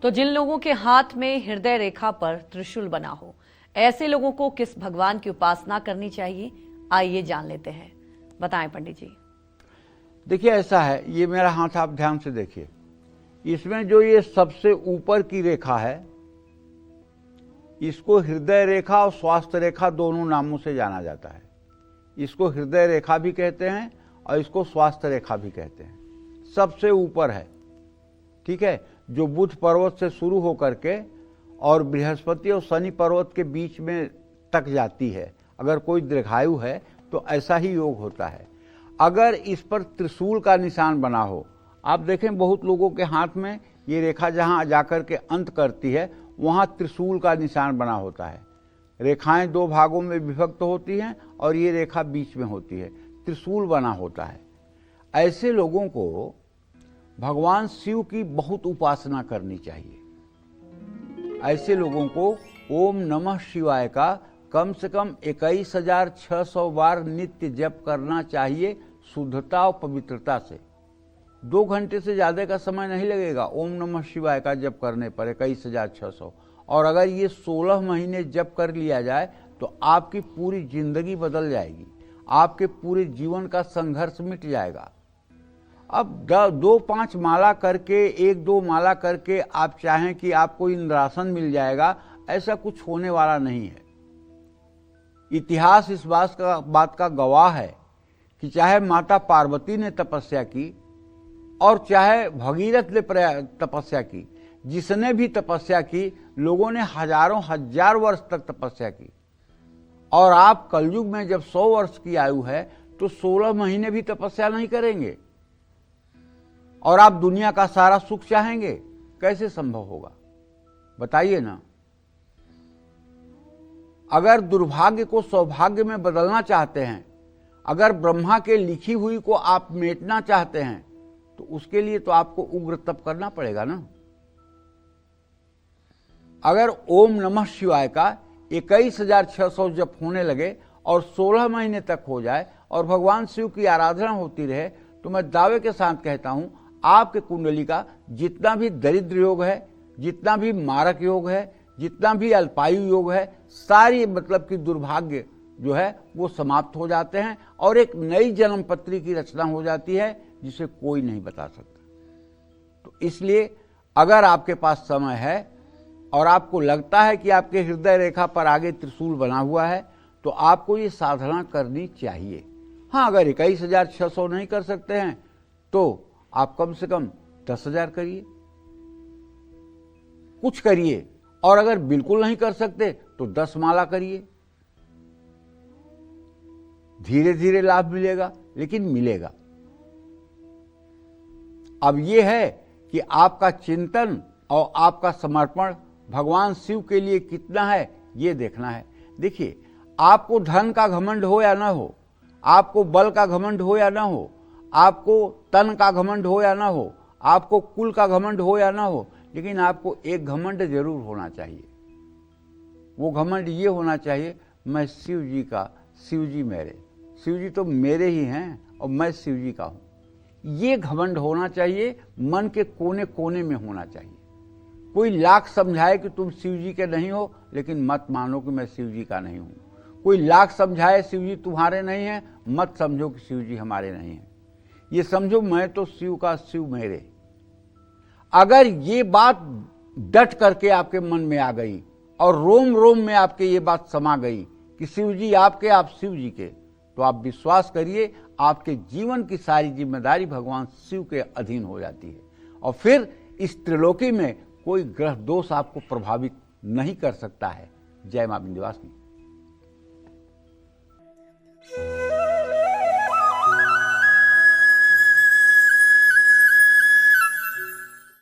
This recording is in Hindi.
तो जिन लोगों के हाथ में हृदय रेखा पर त्रिशूल बना हो, ऐसे लोगों को किस भगवान की उपासना करनी चाहिए, आइए जान लेते हैं। बताएं पंडित जी। देखिए, ऐसा है, ये मेरा हाथ आप ध्यान से देखिए। इसमें जो ये सबसे ऊपर की रेखा है, इसको हृदय रेखा और स्वास्थ्य रेखा दोनों नामों से जाना जाता है। इसको हृदय रेखा भी कहते हैं और इसको स्वास्थ्य रेखा भी कहते हैं। सबसे ऊपर है, ठीक है, जो बुध पर्वत से शुरू होकर के और बृहस्पति और शनि पर्वत के बीच में तक जाती है। अगर कोई दीर्घायु है तो ऐसा ही योग होता है। अगर इस पर त्रिशूल का निशान बना हो, आप देखें बहुत लोगों के हाथ में ये रेखा जहां जाकर के अंत करती है वहां त्रिशूल का निशान बना होता है। रेखाएं दो भागों में विभक्त होती हैं और ये रेखा बीच में होती है, त्रिशूल बना होता है। ऐसे लोगों को भगवान शिव की बहुत उपासना करनी चाहिए। ऐसे लोगों को ओम नमः शिवाय का कम से कम 21,600 बार नित्य जप करना चाहिए, शुद्धता और पवित्रता से। 2 घंटे से ज़्यादा का समय नहीं लगेगा ओम नमः शिवाय का जप करने पर 21,600। और अगर ये 16 महीने जप कर लिया जाए तो आपकी पूरी जिंदगी बदल जाएगी, आपके पूरे जीवन का संघर्ष मिट जाएगा। अब 2-5 माला करके, 1-2 माला करके आप चाहें कि आपको इंद्रासन मिल जाएगा, ऐसा कुछ होने वाला नहीं है। इतिहास इस बात का गवाह है कि चाहे माता पार्वती ने तपस्या की और चाहे भगीरथ ने तपस्या की, जिसने भी तपस्या की, लोगों ने हजारों हजार वर्ष तक तपस्या की। और आप कलयुग में जब 100 वर्ष की आयु है तो 16 महीने भी तपस्या नहीं करेंगे और आप दुनिया का सारा सुख चाहेंगे? कैसे संभव होगा, बताइए ना। अगर दुर्भाग्य को सौभाग्य में बदलना चाहते हैं, अगर ब्रह्मा के लिखी हुई को आप मेटना चाहते हैं, तो उसके लिए तो आपको उग्र तप करना पड़ेगा ना। अगर ओम नमः शिवाय का 21,600 जप होने लगे और 16 महीने तक हो जाए और भगवान शिव की आराधना होती रहे, तो मैं दावे के साथ कहता हूं आपके कुंडली का जितना भी दरिद्र योग है, जितना भी मारक योग है, जितना भी अल्पायु योग है, सारी मतलब कि दुर्भाग्य जो है वो समाप्त हो जाते हैं और एक नई जन्म पत्री की रचना हो जाती है जिसे कोई नहीं बता सकता। तो इसलिए अगर आपके पास समय है और आपको लगता है कि आपके हृदय रेखा पर आगे त्रिशूल बना हुआ है, तो आपको ये साधना करनी चाहिए। हाँ, अगर 21,600 नहीं कर सकते हैं तो आप कम से कम 10,000 करिए, कुछ करिए। और अगर बिल्कुल नहीं कर सकते तो 10 माला करिए। धीरे धीरे लाभ मिलेगा, लेकिन मिलेगा। अब यह है कि आपका चिंतन और आपका समर्पण भगवान शिव के लिए कितना है, ये देखना है। देखिए, आपको धन का घमंड हो या ना हो, आपको बल का घमंड हो या ना हो, आपको तन का घमंड हो या ना हो, आपको कुल का घमंड हो या ना हो, लेकिन आपको एक घमंड जरूर होना चाहिए। वो घमंड ये होना चाहिए, मैं शिव जी का, शिव जी मेरे, शिव जी तो मेरे ही हैं और मैं शिव जी का हूं। ये घमंड होना चाहिए, मन के कोने कोने में होना चाहिए। कोई लाख समझाए कि तुम शिव जी के नहीं हो, लेकिन मत मानो कि मैं शिव जी का नहीं हूं। कोई लाख समझाए शिव जी तुम्हारे नहीं है, मत समझो कि शिव जी हमारे नहीं हैं। ये समझो मैं तो शिव का, शिव मेरे। अगर ये बात डट करके आपके मन में आ गई और रोम रोम में आपके ये बात समा गई कि शिव जी आपके, आप शिव जी के, तो आप विश्वास करिए आपके जीवन की सारी जिम्मेदारी भगवान शिव के अधीन हो जाती है। और फिर इस त्रिलोकी में कोई ग्रह दोष आपको प्रभावित नहीं कर सकता है। जय मां विंध्यवासिनी।